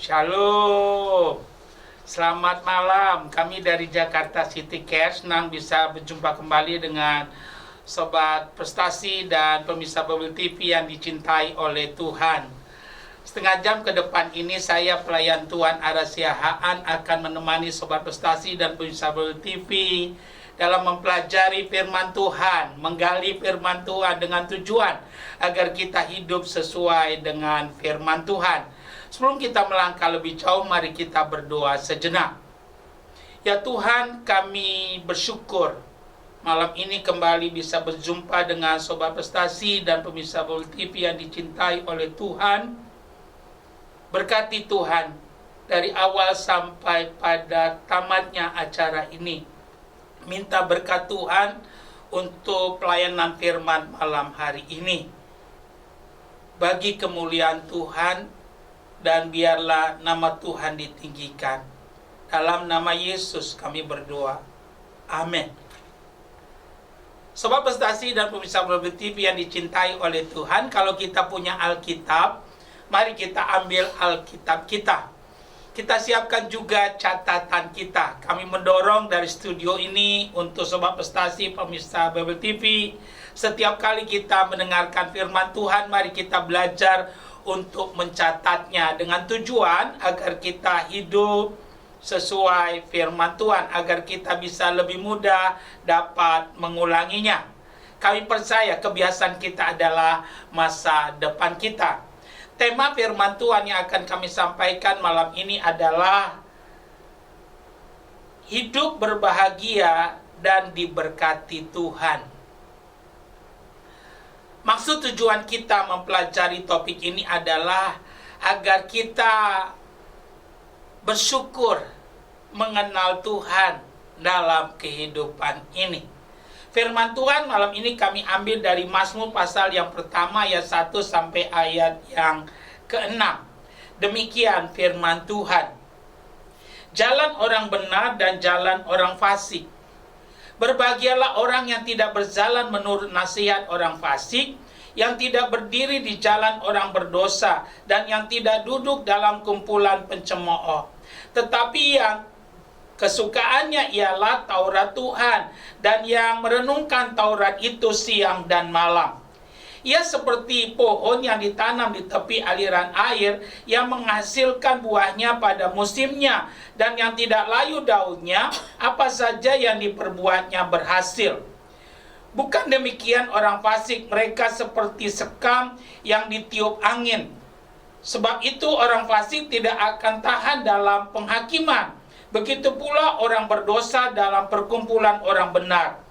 Shalom. Selamat malam. Kami dari Jakarta City Care senang bisa berjumpa kembali dengan sobat prestasi dan pemirsa Bible TV yang dicintai oleh Tuhan. Setengah jam ke depan ini saya pelayan Tuhan Arasia Haan akan menemani sobat prestasi dan pemirsa Bible TV dalam mempelajari firman Tuhan, menggali firman Tuhan dengan tujuan agar kita hidup sesuai dengan firman Tuhan. Sebelum kita melangkah lebih jauh, mari kita berdoa sejenak. Ya Tuhan, kami bersyukur malam ini kembali bisa berjumpa dengan sobat prestasi dan pemirsa Bible TV yang dicintai oleh Tuhan. Berkati Tuhan dari awal sampai pada tamatnya acara ini. Minta berkat Tuhan untuk pelayanan firman malam hari ini. Bagi kemuliaan Tuhan, dan biarlah nama Tuhan ditinggikan. Dalam nama Yesus kami berdoa. Amin. Sobat prestasi dan pemirsa Bible TV yang dicintai oleh Tuhan, kalau kita punya Alkitab, mari kita ambil Alkitab kita. Kita siapkan juga catatan kita. Kami mendorong dari studio ini untuk sobat prestasi, pemirsa Bible TV. Setiap kali kita mendengarkan firman Tuhan, mari kita belajar untuk mencatatnya dengan tujuan agar kita hidup sesuai firman Tuhan, agar kita bisa lebih mudah dapat mengulanginya. Kami percaya kebiasaan kita adalah masa depan kita. Tema firman Tuhan yang akan kami sampaikan malam ini adalah hidup berbahagia dan diberkati Tuhan. Maksud tujuan kita mempelajari topik ini adalah agar kita bersyukur mengenal Tuhan dalam kehidupan ini. Firman Tuhan malam ini kami ambil dari Mazmur pasal yang pertama ayat 1 sampai ayat yang ke-6. Demikian firman Tuhan. Jalan orang benar dan jalan orang fasik. Berbahagialah orang yang tidak berjalan menurut nasihat orang fasik, yang tidak berdiri di jalan orang berdosa, dan yang tidak duduk dalam kumpulan pencemooh. Tetapi yang kesukaannya ialah Taurat Tuhan, dan yang merenungkan Taurat itu siang dan malam. Ia seperti pohon yang ditanam di tepi aliran air, yang menghasilkan buahnya pada musimnya, dan yang tidak layu daunnya, apa saja yang diperbuatnya berhasil. Bukan demikian orang fasik, mereka seperti sekam yang ditiup angin. Sebab itu orang fasik tidak akan tahan dalam penghakiman. Begitu pula orang berdosa dalam perkumpulan orang benar.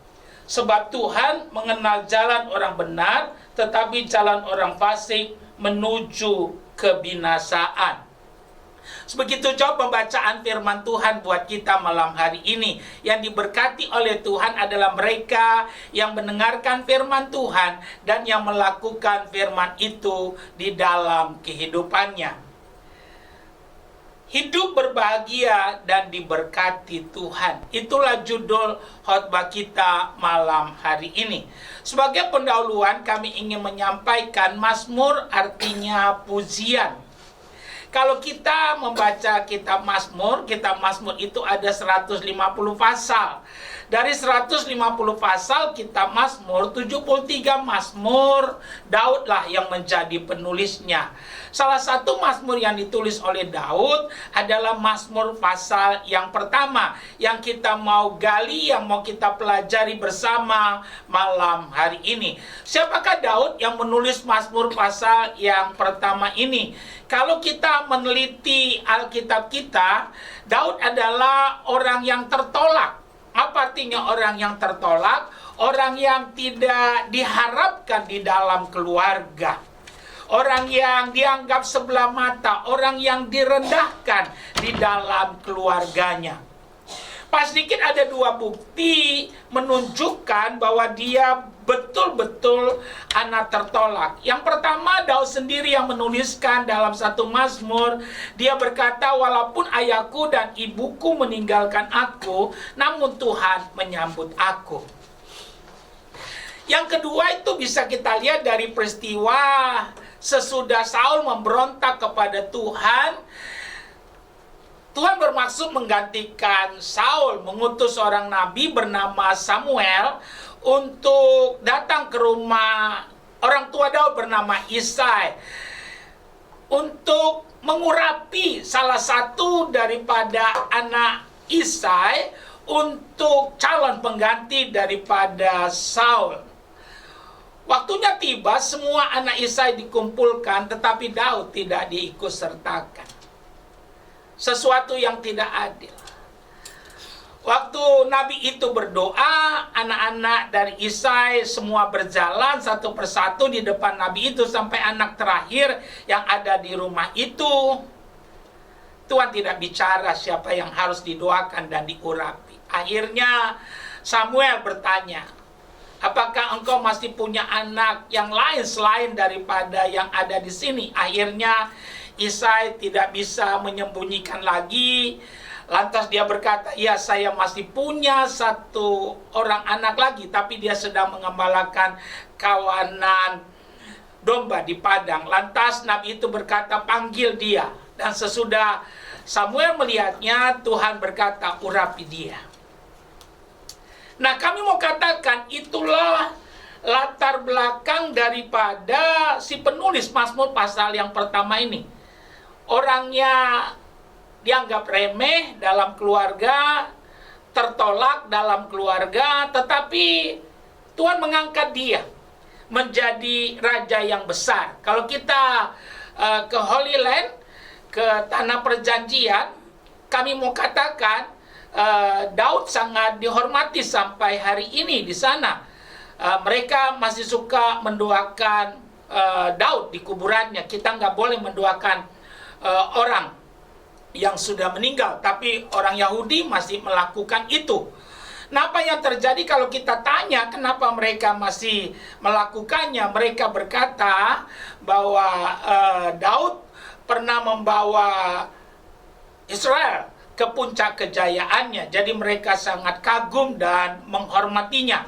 Sebab Tuhan mengenal jalan orang benar, tetapi jalan orang fasik menuju kebinasaan. Sebegitu jauh pembacaan firman Tuhan buat kita malam hari ini. Yang diberkati oleh Tuhan adalah mereka yang mendengarkan firman Tuhan dan yang melakukan firman itu di dalam kehidupannya. Hidup berbahagia dan diberkati Tuhan. Itulah judul khotbah kita malam hari ini. Sebagai pendahuluan kami ingin menyampaikan Mazmur artinya pujian. Kalau kita membaca kitab Mazmur itu ada 150 pasal. Dari 150 pasal kitab Mazmur, 73 Mazmur Daudlah yang menjadi penulisnya. Salah satu Mazmur yang ditulis oleh Daud adalah Mazmur pasal yang pertama yang kita mau gali, yang mau kita pelajari bersama malam hari ini. Siapakah Daud yang menulis Mazmur pasal yang pertama ini? Kalau kita meneliti Alkitab kita, Daud adalah orang yang tertolak. Apa artinya orang yang tertolak? Orang yang tidak diharapkan di dalam keluarga. Orang yang dianggap sebelah mata, orang yang direndahkan di dalam keluarganya. Pas dikit ada dua bukti menunjukkan bahwa dia betul-betul anak tertolak. Yang pertama, Daud sendiri yang menuliskan dalam satu Mazmur. Dia berkata, walaupun ayahku dan ibuku meninggalkan aku, namun Tuhan menyambut aku. Yang kedua itu bisa kita lihat dari peristiwa sesudah Saul memberontak kepada Tuhan. Tuhan bermaksud menggantikan Saul, mengutus seorang nabi bernama Samuel untuk datang ke rumah orang tua Daud bernama Isai untuk mengurapi salah satu daripada anak Isai untuk calon pengganti daripada Saul. Waktunya tiba, semua anak Isai dikumpulkan, tetapi Daud tidak diikutsertakan. Sesuatu yang tidak adil. Waktu Nabi itu berdoa, anak-anak dari Isai semua berjalan satu persatu di depan Nabi itu sampai anak terakhir yang ada di rumah itu. Tuhan tidak bicara siapa yang harus didoakan dan diurapi. Akhirnya Samuel bertanya, apakah engkau masih punya anak yang lain selain daripada yang ada di sini? Akhirnya Isai tidak bisa menyembunyikan lagi. Lantas dia berkata, ya saya masih punya satu orang anak lagi, tapi dia sedang mengembalakan kawanan domba di padang. Lantas Nabi itu berkata, panggil dia. Dan sesudah Samuel melihatnya, Tuhan berkata, urapi dia. Nah, kami mau katakan itulah latar belakang daripada si penulis Mazmur pasal yang pertama ini. Orangnya dianggap remeh dalam keluarga, tertolak dalam keluarga, tetapi Tuhan mengangkat dia menjadi raja yang besar. Kalau kita ke Holy Land, ke Tanah Perjanjian, kami mau katakan Daud sangat dihormati sampai hari ini di sana. Mereka masih suka mendoakan Daud di kuburannya. Kita nggak boleh mendoakan orang yang sudah meninggal, tapi orang Yahudi masih melakukan itu. Nah, apa yang terjadi kalau kita tanya kenapa mereka masih melakukannya? Mereka berkata bahwa Daud pernah membawa Israel ke puncak kejayaannya, jadi mereka sangat kagum dan menghormatinya.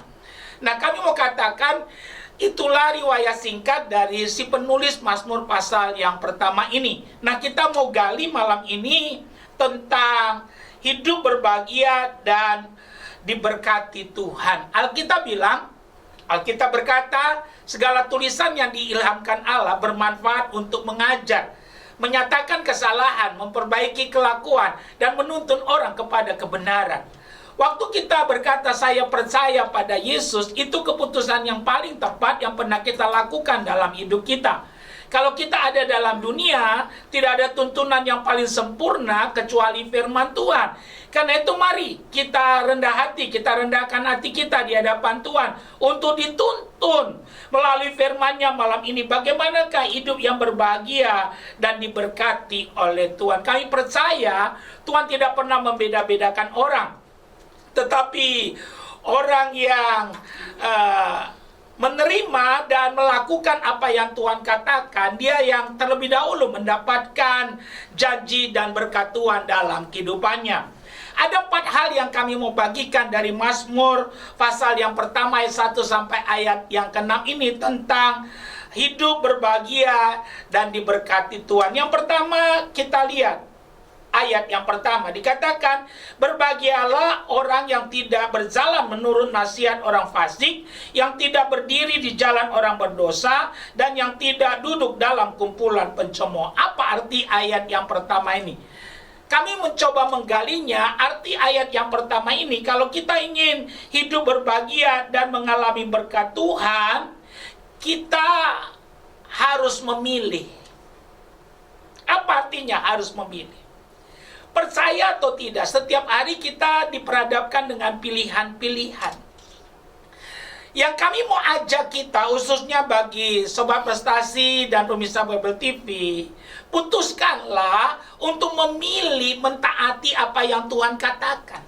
Nah, kami mau katakan itulah riwayat singkat dari si penulis Mazmur pasal yang pertama ini. Nah, kita mau gali malam ini tentang hidup berbahagia dan diberkati Tuhan. Alkitab berkata, segala tulisan yang diilhamkan Allah bermanfaat untuk mengajar, menyatakan kesalahan, memperbaiki kelakuan, dan menuntun orang kepada kebenaran. Waktu kita berkata saya percaya pada Yesus, itu keputusan yang paling tepat yang pernah kita lakukan dalam hidup kita. Kalau kita ada dalam dunia, tidak ada tuntunan yang paling sempurna kecuali firman Tuhan. Karena itu mari kita rendah hati, kita rendahkan hati kita di hadapan Tuhan untuk dituntun melalui firman-Nya malam ini. Bagaimanakah hidup yang berbahagia dan diberkati oleh Tuhan? Kami percaya Tuhan tidak pernah membeda-bedakan orang. Tetapi orang yang menerima dan melakukan apa yang Tuhan katakan, dia yang terlebih dahulu mendapatkan janji dan berkat Tuhan dalam kehidupannya. Ada 4 hal yang kami mau bagikan dari Mazmur pasal yang pertama ayat 1 sampai ayat yang ke-6 ini tentang hidup berbahagia dan diberkati Tuhan. Yang pertama kita lihat ayat yang pertama dikatakan, berbahagialah orang yang tidak berjalan menurut nasihat orang fasik, yang tidak berdiri di jalan orang berdosa, dan yang tidak duduk dalam kumpulan pencemooh. Apa arti ayat yang pertama ini? Kami mencoba menggalinya. Arti ayat yang pertama ini, kalau kita ingin hidup berbahagia dan mengalami berkat Tuhan, kita harus memilih. Apa artinya harus memilih? Percaya atau tidak, setiap hari kita diperhadapkan dengan pilihan-pilihan. Yang kami mau ajak kita, khususnya bagi Sobat Prestasi dan pemirsa Bible TV, putuskanlah untuk memilih mentaati apa yang Tuhan katakan.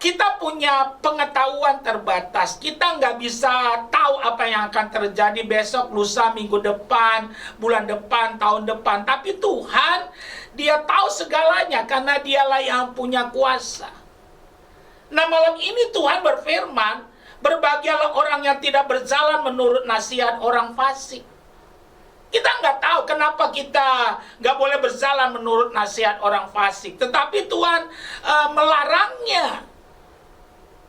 Kita punya pengetahuan terbatas. Kita nggak bisa tahu apa yang akan terjadi besok, lusa, minggu depan, bulan depan, tahun depan. Tapi Tuhan, Dia tahu segalanya karena Dialah yang punya kuasa. Nah, malam ini Tuhan berfirman, berbahagialah orang yang tidak berjalan menurut nasihat orang fasik. Kita nggak tahu kenapa kita nggak boleh berjalan menurut nasihat orang fasik. Tetapi Tuhan melarangnya.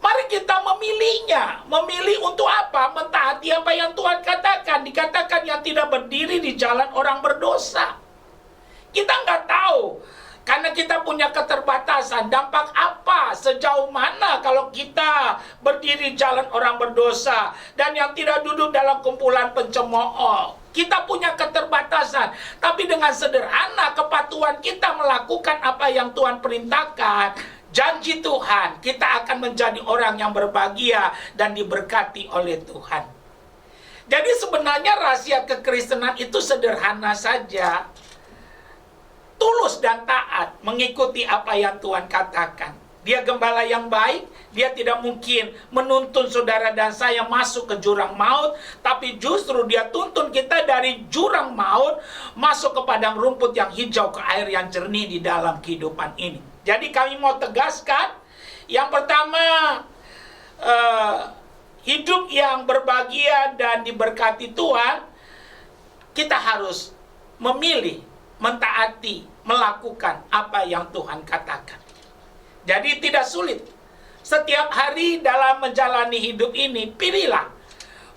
Mari kita memilihnya. Memilih untuk apa? Mentaati apa yang Tuhan katakan. Dikatakan yang tidak berdiri di jalan orang berdosa. Kita nggak tahu. Karena kita punya keterbatasan, dampak apa, sejauh mana kalau kita berdiri jalan orang berdosa dan yang tidak duduk dalam kumpulan pencemooh. Kita punya keterbatasan, tapi dengan sederhana kepatuhan kita melakukan apa yang Tuhan perintahkan, janji Tuhan, kita akan menjadi orang yang berbahagia dan diberkati oleh Tuhan. Jadi sebenarnya rahasia kekristenan itu sederhana saja. Tulus dan taat mengikuti apa yang Tuhan katakan. Dia gembala yang baik, dia tidak mungkin menuntun saudara dan saya masuk ke jurang maut, tapi justru dia tuntun kita dari jurang maut masuk ke padang rumput yang hijau, ke air yang jernih di dalam kehidupan ini. Jadi kami mau tegaskan, yang pertama, hidup yang berbahagia dan diberkati Tuhan, kita harus memilih, mentaati, melakukan apa yang Tuhan katakan. Jadi tidak sulit. Setiap hari dalam menjalani hidup ini, pilihlah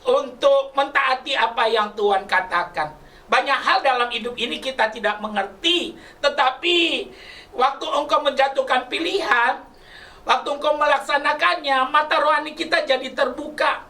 untuk mentaati apa yang Tuhan katakan. Banyak hal dalam hidup ini kita tidak mengerti, tetapi waktu engkau menjatuhkan pilihan, waktu engkau melaksanakannya, mata rohani kita jadi terbuka.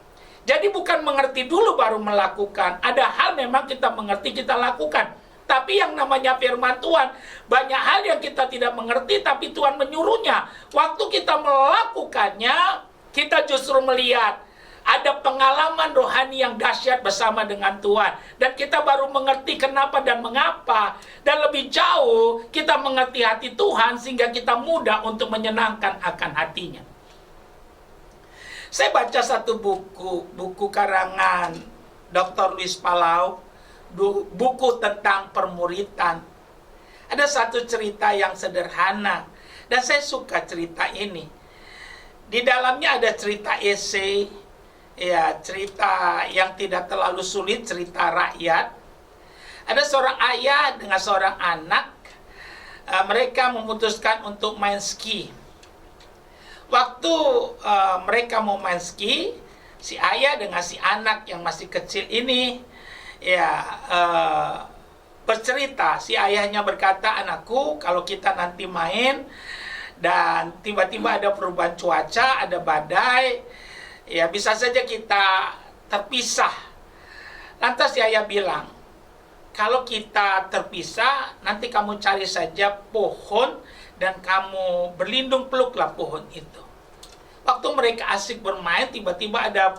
Jadi bukan mengerti dulu baru melakukan. Ada hal memang kita mengerti, kita lakukan. Tapi yang namanya firman Tuhan, banyak hal yang kita tidak mengerti, tapi Tuhan menyuruhnya. Waktu kita melakukannya, kita justru melihat ada pengalaman rohani yang dahsyat bersama dengan Tuhan. Dan kita baru mengerti kenapa dan mengapa. Dan lebih jauh, kita mengerti hati Tuhan, sehingga kita mudah untuk menyenangkan akan hatinya. Saya baca satu buku karangan Dr. Luis Palau, buku tentang permuritan. Ada satu cerita yang sederhana dan saya suka cerita ini. Di dalamnya ada cerita esai, ya, cerita yang tidak terlalu sulit, cerita rakyat. Ada seorang ayah dengan seorang anak, mereka memutuskan untuk main ski. Waktu mereka mau main ski, si ayah dengan si anak yang masih kecil ini bercerita. Si ayahnya berkata, anakku, kalau kita nanti main dan tiba-tiba ada perubahan cuaca, ada badai, ya bisa saja kita terpisah. Lantas si ayah bilang, kalau kita terpisah, nanti kamu cari saja pohon dan kamu berlindung, peluklah pohon itu. Waktu mereka asik bermain, tiba-tiba ada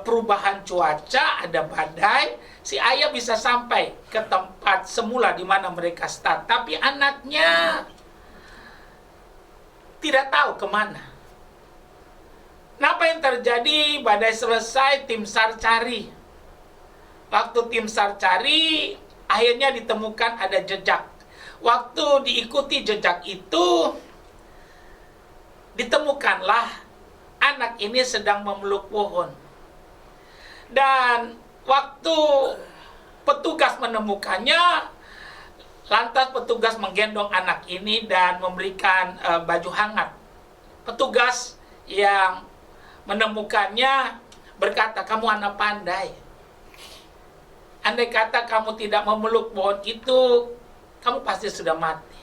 perubahan cuaca, ada badai. Si ayah bisa sampai ke tempat semula di mana mereka start. Tapi anaknya tidak tahu kemana. Nah, apa yang terjadi? Badai selesai, tim SAR cari. Waktu tim SAR cari, akhirnya ditemukan ada jejak. Waktu diikuti jejak itu, ditemukanlah anak ini sedang memeluk pohon. Dan waktu petugas menemukannya, lantas petugas menggendong anak ini dan memberikan baju hangat. Petugas yang menemukannya berkata, kamu anak pandai. Andai kata kamu tidak memeluk pohon itu, kamu pasti sudah mati.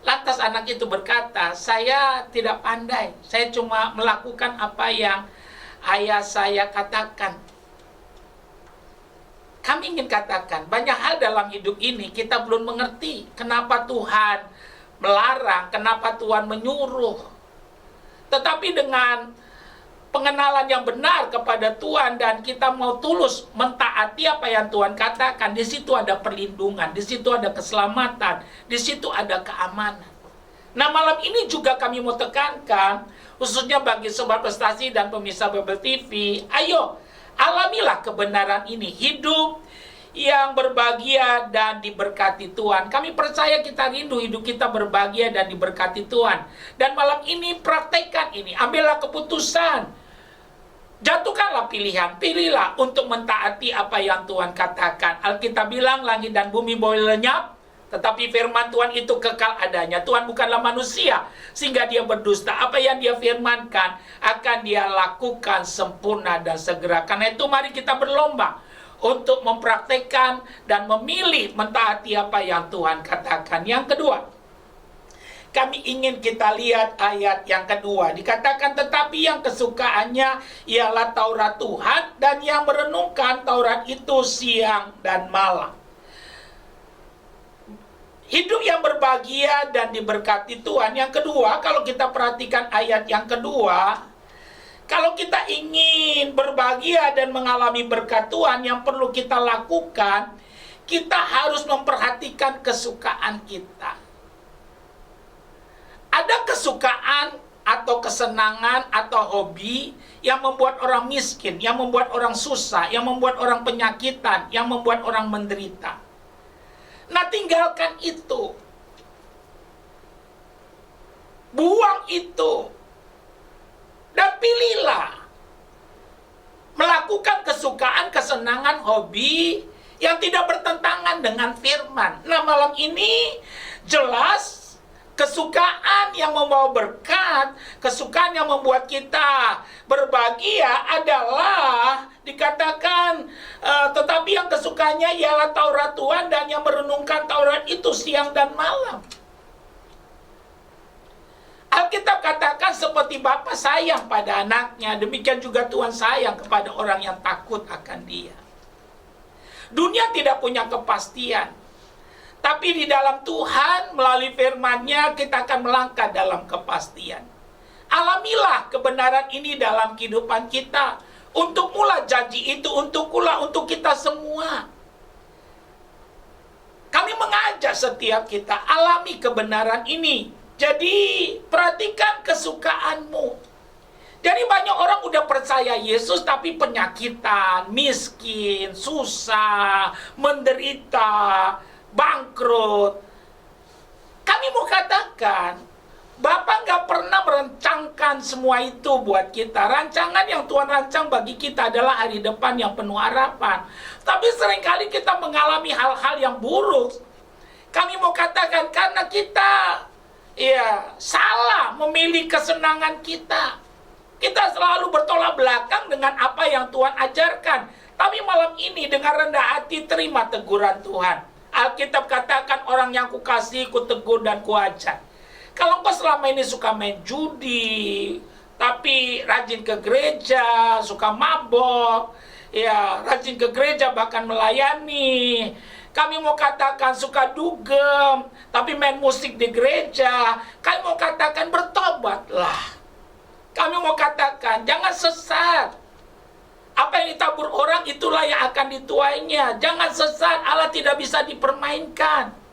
Lantas anak itu berkata, saya tidak pandai, saya cuma melakukan apa yang ayah saya katakan. Kami ingin katakan, banyak hal dalam hidup ini kita belum mengerti. Kenapa Tuhan melarang, kenapa Tuhan menyuruh. Tetapi dengan pengenalan yang benar kepada Tuhan dan kita mau tulus mentaati apa yang Tuhan katakan, di situ ada perlindungan, di situ ada keselamatan, di situ ada keamanan. Nah, malam ini juga kami mau tekankan, khususnya bagi Sobat Prestasi dan pemirsa Bible TV, ayo alamilah kebenaran ini, hidup yang berbahagia dan diberkati Tuhan. Kami percaya kita rindu hidup kita berbahagia dan diberkati Tuhan. Dan malam ini praktekkan ini, ambillah keputusan. Jatuhkanlah pilihan, pilihlah untuk mentaati apa yang Tuhan katakan. Alkitab bilang langit dan bumi boleh lenyap, tetapi firman Tuhan itu kekal adanya. Tuhan bukanlah manusia sehingga dia berdusta. Apa yang dia firmankan akan dia lakukan sempurna dan segera. Karena itu mari kita berlomba untuk mempraktekkan dan memilih mentaati apa yang Tuhan katakan. Yang kedua, kami ingin kita lihat ayat yang kedua. Dikatakan tetapi yang kesukaannya ialah Taurat Tuhan, dan yang merenungkan Taurat itu siang dan malam. Hidup yang berbahagia dan diberkati Tuhan. Yang kedua, kalau kita perhatikan ayat yang kedua, kalau kita ingin berbahagia dan mengalami berkat Tuhan, yang perlu kita lakukan, kita harus memperhatikan kesukaan kita. Ada kesukaan atau kesenangan atau hobi yang membuat orang miskin, yang membuat orang susah, yang membuat orang penyakitan, yang membuat orang menderita. Nah, tinggalkan itu. Buang itu. Dan pilihlah melakukan kesukaan, kesenangan, hobi yang tidak bertentangan dengan firman. Nah, malam ini jelas kesukaan yang membawa berkat, kesukaan yang membuat kita berbahagia adalah dikatakan tetapi yang kesukaannya ialah Taurat Tuhan, dan yang merenungkan Taurat itu siang dan malam. Alkitab katakan seperti Bapa sayang pada anaknya, demikian juga Tuhan sayang kepada orang yang takut akan Dia. Dunia tidak punya kepastian, tapi di dalam Tuhan, melalui firman-Nya, kita akan melangkah dalam kepastian. Alamilah kebenaran ini dalam kehidupan kita. Untuk mula janji itu, untuk kita semua. Kami mengajak setiap kita, alami kebenaran ini. Jadi, perhatikan kesukaanmu. Jadi banyak orang udah percaya Yesus, tapi penyakitan, miskin, susah, menderita, bangkrut. Kami mau katakan, Bapak nggak pernah merancangkan semua itu buat kita. Rancangan yang Tuhan rancang bagi kita adalah hari depan yang penuh harapan. Tapi seringkali kita mengalami hal-hal yang buruk. Kami mau katakan karena kita salah memilih kesenangan kita. Kita selalu bertolak belakang dengan apa yang Tuhan ajarkan. Tapi malam ini dengan rendah hati terima teguran Tuhan. Alkitab katakan orang yang kukasihi, kutegur dan kuajar. Kalau engkau selama ini suka main judi, tapi rajin ke gereja, suka mabok, rajin ke gereja bahkan melayani. Kami mau katakan suka dugem, tapi main musik di gereja. Kami mau katakan bertobatlah. Kami mau katakan jangan sesat. Apa yang ditabur orang itulah yang akan dituainya. Jangan sesat, Allah tidak bisa dipermainkan.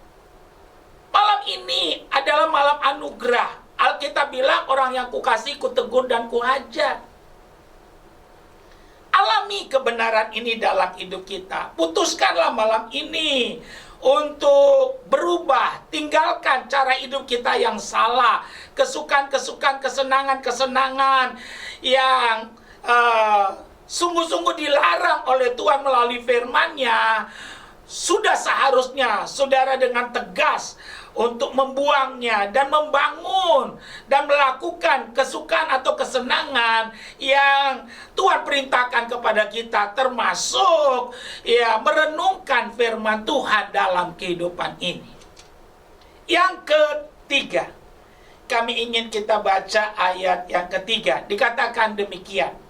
Malam ini adalah malam anugerah. Alkitab bilang orang yang kukasih, kutegur dan kuajar. Alami kebenaran ini dalam hidup kita. Putuskanlah malam ini untuk berubah. Tinggalkan cara hidup kita yang salah. Kesukaan-kesukaan, kesenangan-kesenangan yang sungguh-sungguh dilarang oleh Tuhan melalui firman-Nya. Sudah seharusnya saudara dengan tegas untuk membuangnya dan membangun dan melakukan kesukaan atau kesenangan yang Tuhan perintahkan kepada kita, termasuk merenungkan firman Tuhan dalam kehidupan ini. Yang ketiga, kami ingin kita baca ayat yang ketiga. Dikatakan demikian.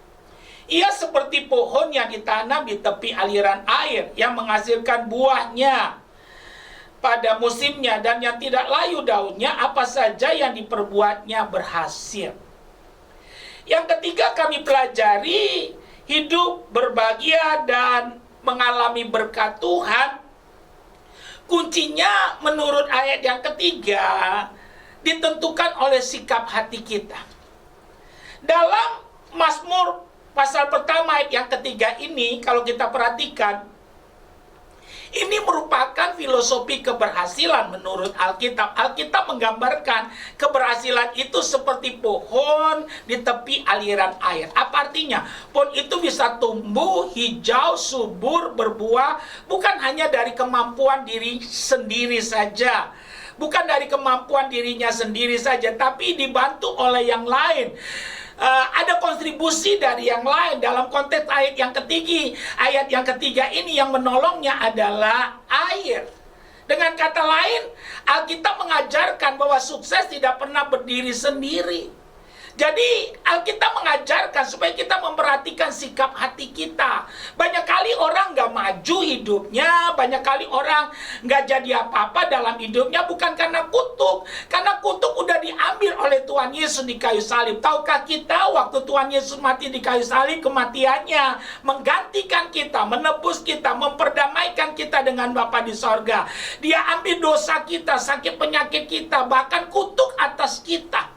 Ia seperti pohon yang ditanam di tepi aliran air, yang menghasilkan buahnya pada musimnya, dan yang tidak layu daunnya, apa saja yang diperbuatnya berhasil. Yang ketiga kami pelajari, hidup berbahagia dan mengalami berkat Tuhan. Kuncinya menurut ayat yang ketiga ditentukan oleh sikap hati kita. Dalam Mazmur pasal pertama ayat yang ketiga ini, kalau kita perhatikan, Ini merupakan filosofi keberhasilan menurut Alkitab. Alkitab menggambarkan keberhasilan itu seperti pohon di tepi aliran air. Apa artinya? Pohon itu bisa tumbuh, hijau, subur, berbuah, bukan hanya dari kemampuan diri sendiri saja. Bukan dari kemampuan dirinya sendiri saja, tapi dibantu oleh yang lain. Ada kontribusi dari yang lain. Dalam konteks ayat yang ketiga ini yang menolongnya adalah air. Dengan kata lain, Alkitab mengajarkan bahwa sukses tidak pernah berdiri sendiri. Jadi Alkitab mengajarkan supaya kita memperhatikan sikap hati kita. Banyak kali orang gak maju hidupnya, banyak kali orang gak jadi apa-apa dalam hidupnya bukan karena kutuk. Karena kutuk udah diambil oleh Tuhan Yesus di kayu salib. Tahukah kita waktu Tuhan Yesus mati di kayu salib, kematiannya menggantikan kita, menebus kita, memperdamaikan kita dengan Bapa di sorga. Dia ambil dosa kita, sakit penyakit kita, bahkan kutuk atas kita.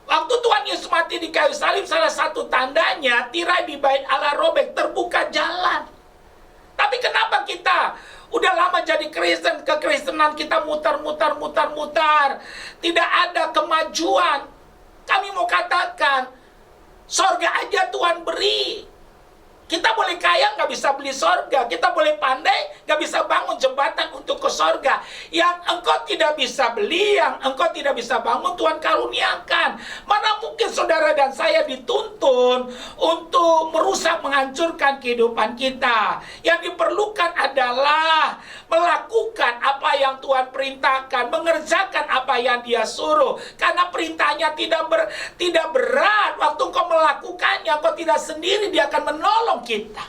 Waktu Tuhan Yesus mati di kayu salib, salah satu tandanya tirai di bait Allah robek, terbuka jalan. Tapi kenapa kita udah lama jadi Kristen, kekristenan kita mutar-mutar, tidak ada kemajuan? Kami mau katakan, sorga aja Tuhan beri. Kita boleh kaya, nggak bisa beli sorga. Kita boleh pandai, nggak bisa bangun jembatan untuk ke sorga. Yang engkau tidak bisa beli, yang engkau tidak bisa bangun, Tuhan karuniakan. Mana mungkin saudara dan saya dituntun untuk merusak, menghancurkan kehidupan kita. Yang diperlukan adalah melakukan apa yang Tuhan perintahkan, mengerjakan apa yang Dia suruh. Karena perintahnya tidak berat. Waktu engkau melakukannya, engkau tidak sendiri, Dia akan menolong kita.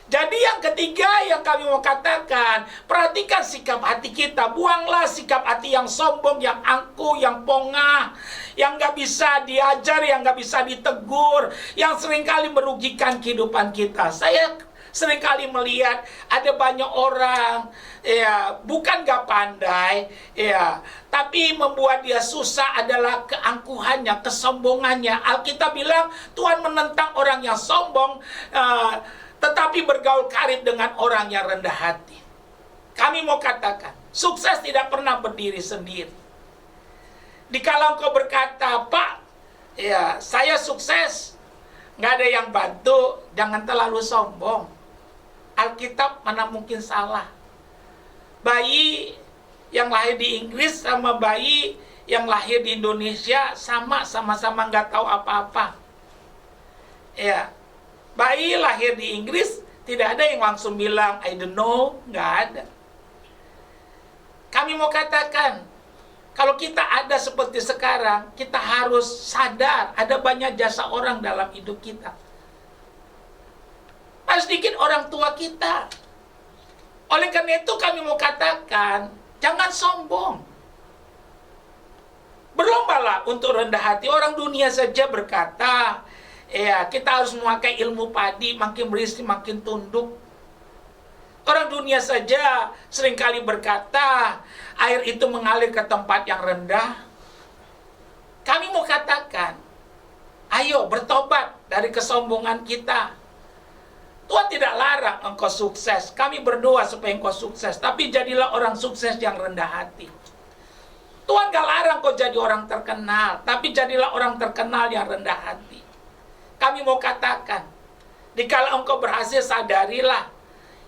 Jadi yang ketiga yang kami mau katakan, perhatikan sikap hati kita. Buanglah sikap hati yang sombong, yang angkuh, yang pongah, yang gak bisa diajar, yang gak bisa ditegur, yang seringkali merugikan kehidupan kita. Saya seringkali melihat ada banyak orang, ya, bukan gak pandai, ya, tapi membuat dia susah adalah keangkuhannya, kesombongannya. Alkitab bilang Tuhan menentang orang yang sombong, tetapi bergaul karib dengan orang yang rendah hati. Kami mau katakan, sukses tidak pernah berdiri sendiri. Dikala engkau berkata, Pak, ya, saya sukses, nggak ada yang bantu, jangan terlalu sombong. Alkitab mana mungkin salah. Bayi yang lahir di Inggris sama bayi yang lahir di Indonesia sama-sama nggak tahu apa-apa. Ya, bayi lahir di Inggris tidak ada yang langsung bilang I don't know, nggak ada. Kami mau katakan, kalau kita ada seperti sekarang, kita harus sadar ada banyak jasa orang dalam hidup kita. Pas sedikit orang tua kita. Oleh karena itu kami mau katakan, jangan sombong. Berlombalah untuk rendah hati. Orang dunia saja berkata, ya, kita harus memakai ilmu padi, makin berisi makin tunduk. Orang dunia saja seringkali berkata, air itu mengalir ke tempat yang rendah. Kami mau katakan, ayo bertobat dari kesombongan kita. Tuhan tidak larang engkau sukses. Kami berdoa supaya engkau sukses. Tapi jadilah orang sukses yang rendah hati. Tuhan gak larang kau jadi orang terkenal. Tapi jadilah orang terkenal yang rendah hati. Kami mau katakan, dikala engkau berhasil, sadarilah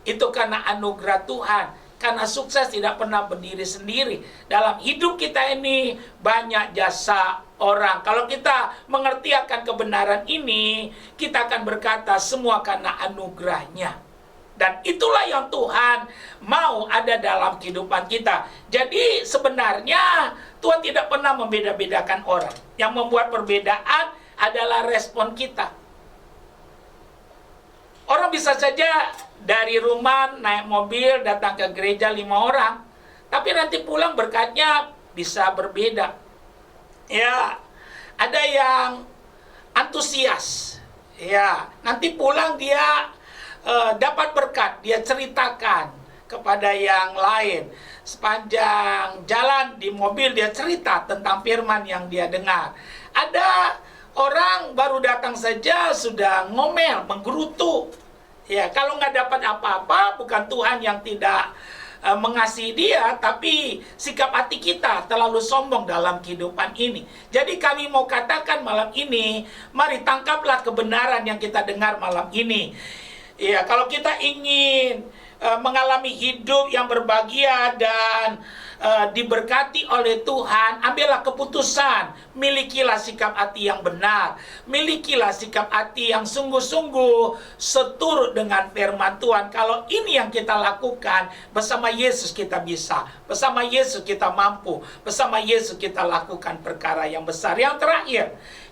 itu karena anugerah Tuhan. Karena sukses tidak pernah berdiri sendiri. Dalam hidup kita ini banyak jasa orang. Kalau kita mengerti akan kebenaran ini, kita akan berkata semua karena anugerahnya. Dan itulah yang Tuhan mau ada dalam kehidupan kita. Jadi sebenarnya Tuhan tidak pernah membeda-bedakan orang. Yang membuat perbedaan adalah respon kita. Orang bisa saja dari rumah naik mobil datang ke gereja 5 orang, tapi nanti pulang berkatnya bisa berbeda. Ya, ada yang antusias. Ya, nanti pulang dia dapat berkat, dia ceritakan kepada yang lain. Sepanjang jalan di mobil dia cerita tentang firman yang dia dengar. Ada orang baru datang saja sudah ngomel, menggerutu. Ya, kalau nggak dapat apa-apa, bukan Tuhan yang tidak mengasihi dia, tapi sikap hati kita terlalu sombong dalam kehidupan ini. Jadi kami mau katakan malam ini, mari tangkaplah kebenaran yang kita dengar malam ini. Ya, kalau kita ingin mengalami hidup yang berbahagia dan diberkati oleh Tuhan, ambillah keputusan, milikilah sikap hati yang benar, milikilah sikap hati yang sungguh-sungguh seturut dengan firman Tuhan. Kalau ini yang kita lakukan, bersama Yesus kita bisa, bersama Yesus kita mampu, bersama Yesus kita lakukan perkara yang besar. Yang terakhir,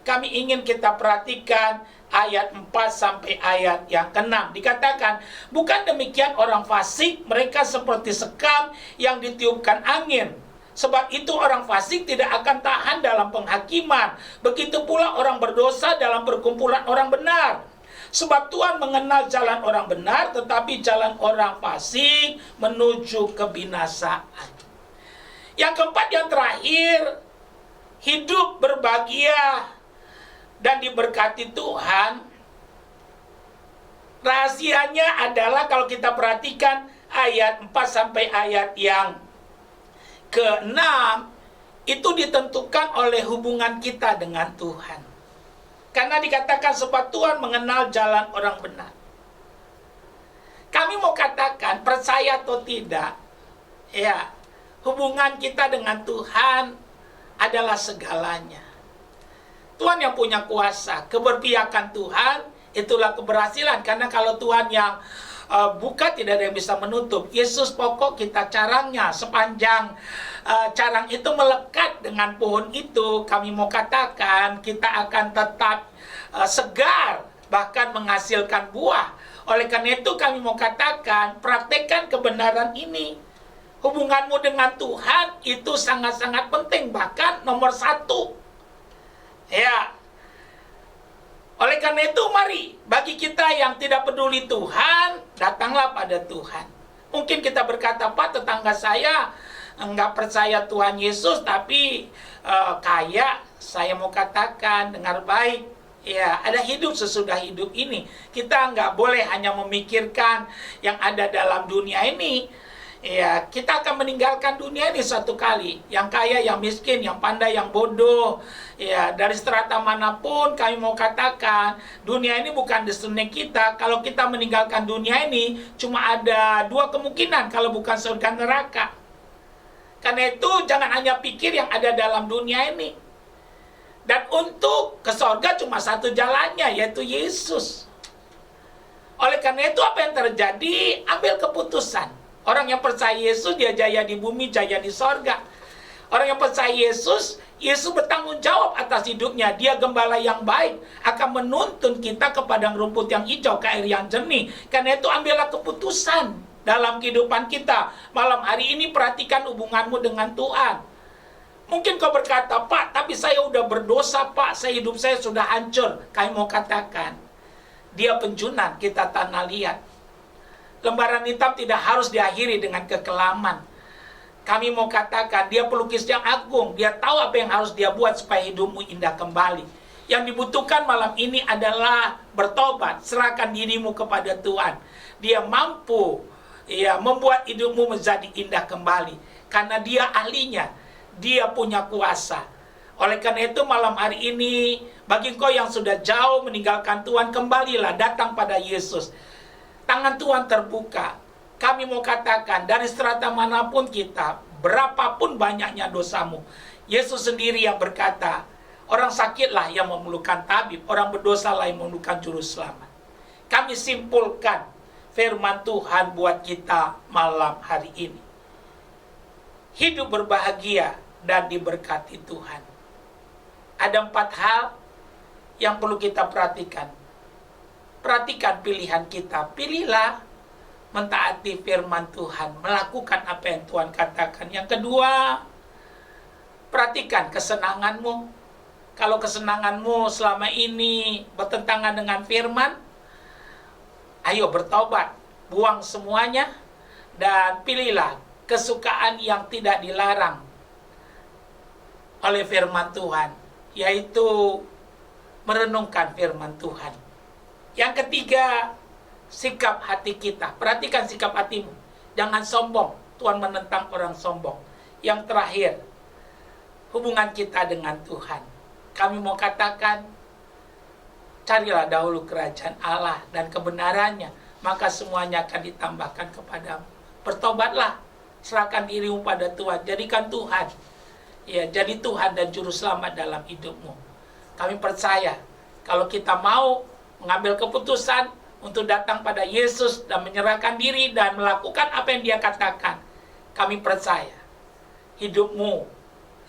kami ingin kita perhatikan ayat 4 sampai ayat yang ke-6. Dikatakan, bukan demikian orang fasik, mereka seperti sekam yang ditiupkan angin. Sebab itu orang fasik tidak akan tahan dalam penghakiman. Begitu pula orang berdosa dalam perkumpulan orang benar. Sebab Tuhan mengenal jalan orang benar, tetapi jalan orang fasik menuju kebinasaan. Yang keempat, yang terakhir, hidup berbahagia dan diberkati Tuhan. Rahasianya adalah kalau kita perhatikan ayat 4 sampai ayat yang ke-6, itu ditentukan oleh hubungan kita dengan Tuhan. Karena dikatakan sebab Tuhan mengenal jalan orang benar. Kami mau katakan, percaya atau tidak, ya, hubungan kita dengan Tuhan adalah segalanya. Tuhan yang punya kuasa, keberpihakan Tuhan, itulah keberhasilan. Karena kalau Tuhan yang buka, tidak ada yang bisa menutup. Yesus pokok, kita carangnya. Sepanjang carang itu melekat dengan pohon itu, kami mau katakan, kita akan tetap segar, bahkan menghasilkan buah. Oleh karena itu kami mau katakan, praktekkan kebenaran ini. Hubunganmu dengan Tuhan itu sangat-sangat penting, bahkan nomor 1. Ya, oleh karena itu mari, bagi kita yang tidak peduli Tuhan, datanglah pada Tuhan. Mungkin kita berkata, Pak, tetangga saya enggak percaya Tuhan Yesus, tapi kaya. Saya mau katakan, dengar baik, ya, ada hidup sesudah hidup ini. Kita enggak boleh hanya memikirkan yang ada dalam dunia ini. Ya, kita akan meninggalkan dunia ini satu kali. Yang kaya, yang miskin, yang pandai, yang bodoh, ya, dari strata manapun kami mau katakan, dunia ini bukan destiny kita. Kalau kita meninggalkan dunia ini, cuma ada 2 kemungkinan kalau bukan surga neraka. Karena itu jangan hanya pikir yang ada dalam dunia ini. Dan untuk ke surga cuma satu jalannya, yaitu Yesus. Oleh karena itu apa yang terjadi? Ambil keputusan. Orang yang percaya Yesus, dia jaya di bumi, jaya di sorga. Orang yang percaya Yesus, Yesus bertanggung jawab atas hidupnya. Dia gembala yang baik, akan menuntun kita ke padang rumput yang hijau, ke air yang jernih. Karena itu ambillah keputusan dalam kehidupan kita. Malam hari ini perhatikan hubunganmu dengan Tuhan. Mungkin kau berkata, Pak, tapi saya udah berdosa, Pak. Hidup saya sudah hancur. Kami mau katakan, dia penjunan, kita tanah liat. Lembaran hitam tidak harus diakhiri dengan kekelaman. Kami mau katakan, dia pelukis yang agung. Dia tahu apa yang harus dia buat supaya hidupmu indah kembali. Yang dibutuhkan malam ini adalah bertobat, serahkan dirimu kepada Tuhan. Dia mampu, ya, membuat hidupmu menjadi indah kembali. Karena dia ahlinya, dia punya kuasa. Oleh karena itu malam hari ini, bagi engkau yang sudah jauh meninggalkan Tuhan, kembalilah, datang pada Yesus. Tangan Tuhan terbuka. Kami mau katakan, dari strata manapun kita, berapapun banyaknya dosamu, Yesus sendiri yang berkata, orang sakitlah yang memerlukan tabib, orang berdosalah yang memerlukan juru selamat. Kami simpulkan firman Tuhan buat kita malam hari ini. Hidup berbahagia dan diberkati Tuhan. Ada 4 hal yang perlu kita perhatikan. Perhatikan pilihan kita. Pilihlah mentaati firman Tuhan, melakukan apa yang Tuhan katakan. Yang kedua, perhatikan kesenanganmu. Kalau kesenanganmu selama ini bertentangan dengan firman, ayo bertobat, buang semuanya, dan pilihlah kesukaan yang tidak dilarang oleh firman Tuhan, yaitu merenungkan firman Tuhan. Yang ketiga, sikap hati kita. Perhatikan sikap hatimu. Jangan sombong. Tuhan menentang orang sombong. Yang terakhir, hubungan kita dengan Tuhan. Kami mau katakan, carilah dahulu kerajaan Allah dan kebenarannya, maka semuanya akan ditambahkan kepadamu. Bertobatlah, serahkan dirimu pada Tuhan, jadikan Tuhan, ya, jadi Tuhan dan juru selamat dalam hidupmu. Kami percaya, kalau kita mau mengambil keputusan untuk datang pada Yesus dan menyerahkan diri dan melakukan apa yang Dia katakan, kami percaya hidupmu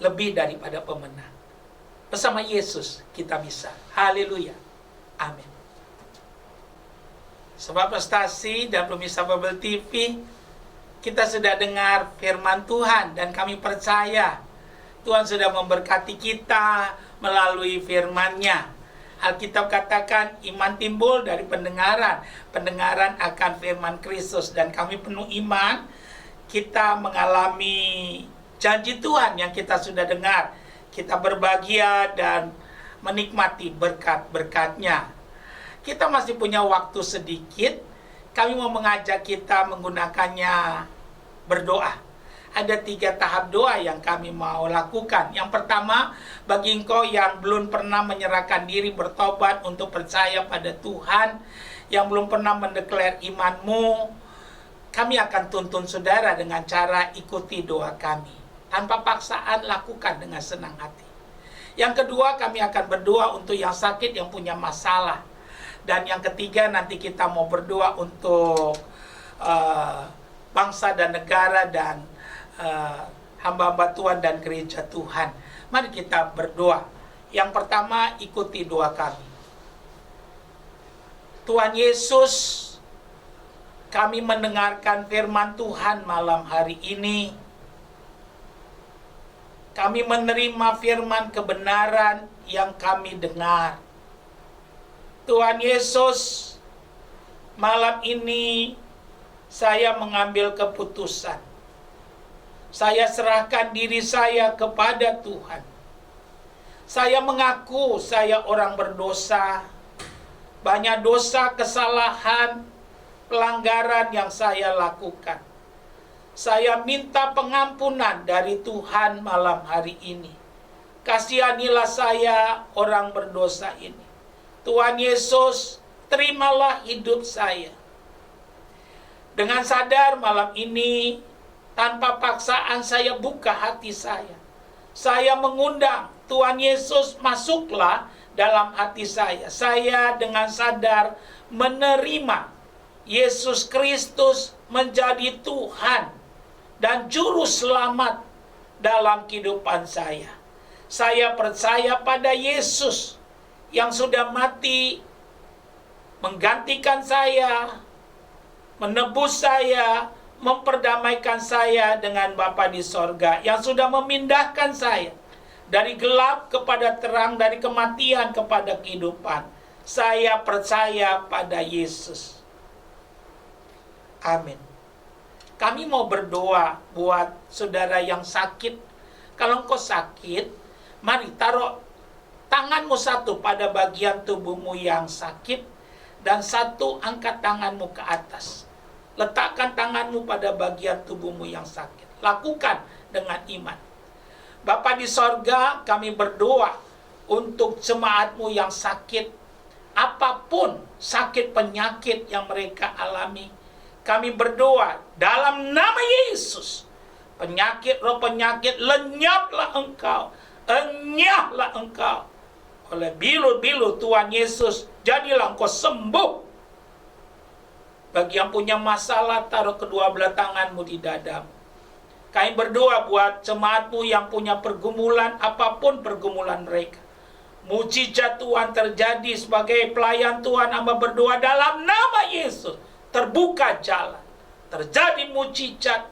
lebih daripada pemenang. Bersama Yesus kita bisa. Haleluya. Amin. Sobat Prestasi dan pemirsa Bible TV, kita sudah dengar firman Tuhan dan kami percaya Tuhan sudah memberkati kita melalui firman-Nya. Alkitab katakan iman timbul dari pendengaran, pendengaran akan firman Kristus, dan kami penuh iman kita mengalami janji Tuhan yang kita sudah dengar. Kita berbahagia dan menikmati berkat-berkat-Nya. Kita masih punya waktu sedikit. Kami mau mengajak kita menggunakannya berdoa. Ada 3 tahap doa yang kami mau lakukan. Yang pertama, bagi engkau yang belum pernah menyerahkan diri bertobat untuk percaya pada Tuhan, yang belum pernah mendeklar imanmu, kami akan tuntun saudara dengan cara ikuti doa kami. Tanpa paksaan, lakukan dengan senang hati. Yang kedua, kami akan berdoa untuk yang sakit, yang punya masalah. Dan yang ketiga, nanti kita mau berdoa untuk bangsa dan negara dan hamba-hamba Tuhan dan gereja Tuhan. Mari kita berdoa. Yang pertama, ikuti doa kami. Tuhan Yesus, kami mendengarkan firman Tuhan malam hari ini. Kami menerima firman kebenaran yang kami dengar. Tuhan Yesus, malam ini saya mengambil keputusan. Saya serahkan diri saya kepada Tuhan. Saya mengaku saya orang berdosa. Banyak dosa, kesalahan, pelanggaran yang saya lakukan. Saya minta pengampunan dari Tuhan malam hari ini. Kasihanilah saya orang berdosa ini. Tuhan Yesus, terimalah hidup saya. Dengan sadar malam ini, tanpa paksaan saya buka hati saya. Saya mengundang Tuhan Yesus, masuklah dalam hati saya. Saya dengan sadar menerima Yesus Kristus menjadi Tuhan dan Juru Selamat dalam kehidupan saya. Saya percaya pada Yesus yang sudah mati, menggantikan saya, menebus saya, memperdamaikan saya dengan Bapa di sorga, yang sudah memindahkan saya dari gelap kepada terang, dari kematian kepada kehidupan. Saya percaya pada Yesus. Amin. Kami mau berdoa buat saudara yang sakit. Kalau engkau sakit, mari taruh tanganmu satu pada bagian tubuhmu yang sakit, dan satu angkat tanganmu ke atas. Letakkan tanganmu pada bagian tubuhmu yang sakit. Lakukan dengan iman. Bapa di sorga, kami berdoa untuk jemaatmu yang sakit. Apapun sakit penyakit yang mereka alami, kami berdoa dalam nama Yesus. Penyakit, roh penyakit, lenyaplah engkau. Enyahlah engkau. Oleh bilu-bilu Tuhan Yesus, jadilah engkau sembuh. Bagi yang punya masalah, taruh kedua belah tanganmu di dadamu. Kami berdoa buat jemaatmu yang punya pergumulan, apapun pergumulan mereka. Mujizat Tuhan terjadi sebagai pelayan Tuhan. Hamba berdoa dalam nama Yesus. Terbuka jalan. Terjadi mujizat.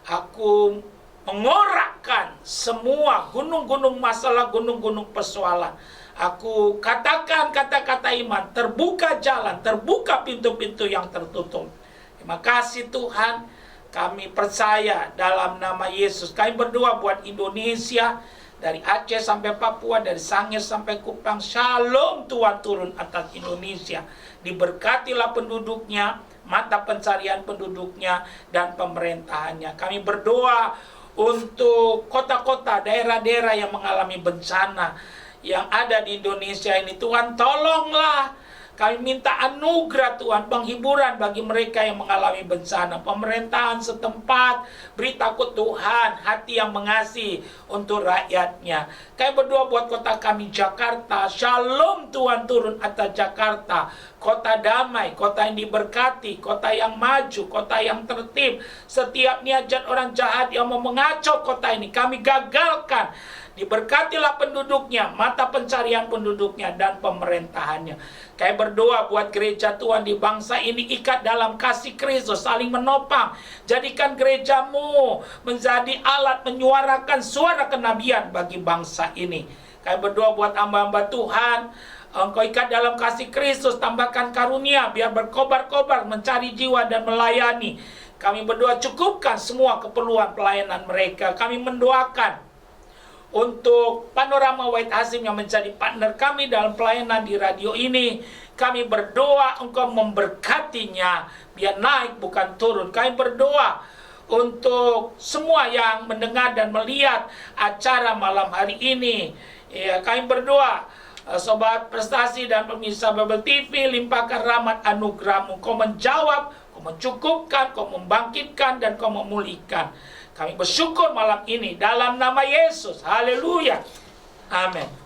Aku mengorakkan semua gunung-gunung masalah, gunung-gunung persoalan. Aku katakan kata-kata iman, terbuka jalan, terbuka pintu-pintu yang tertutup. Terima kasih Tuhan, kami percaya dalam nama Yesus. Kami berdoa buat Indonesia, dari Aceh sampai Papua, dari Sangir sampai Kupang. Shalom Tuhan turun atas Indonesia. Diberkatilah penduduknya, mata pencarian penduduknya, dan pemerintahannya. Kami berdoa untuk kota-kota, daerah-daerah yang mengalami bencana yang ada di Indonesia ini. Tuhan tolonglah. Kami minta anugerah Tuhan, penghiburan bagi mereka yang mengalami bencana. Pemerintahan setempat, beri takut Tuhan, hati yang mengasihi untuk rakyatnya. Kami berdoa buat kota kami Jakarta. Shalom Tuhan turun atas Jakarta. Kota damai, kota yang diberkati, kota yang maju, kota yang tertib. Setiap niat orang jahat yang mau mengacau kota ini, kami gagalkan. Diberkatilah penduduknya, mata pencarian penduduknya, dan pemerintahannya. Kami berdoa buat gereja Tuhan di bangsa ini, ikat dalam kasih Kristus, saling menopang. Jadikan gerejamu menjadi alat menyuarakan suara kenabian bagi bangsa ini. Kami berdoa buat hamba-hamba Tuhan, Engkau ikat dalam kasih Kristus, tambahkan karunia, biar berkobar-kobar mencari jiwa dan melayani. Kami berdoa cukupkan semua keperluan pelayanan mereka. Kami mendoakan untuk Panorama Wahid Hasyim yang menjadi partner kami dalam pelayanan di radio ini. Kami berdoa Engkau memberkatinya, biar naik bukan turun. Kami berdoa untuk semua yang mendengar dan melihat acara malam hari ini. Ya, kami berdoa, Sobat Prestasi dan pemirsa Bible TV, limpahkan rahmat anugerah-Mu. Kau menjawab, Kau mencukupkan, Kau membangkitkan, dan Kau memulihkan. Kami bersyukur malam ini dalam nama Yesus. Haleluya. Amin.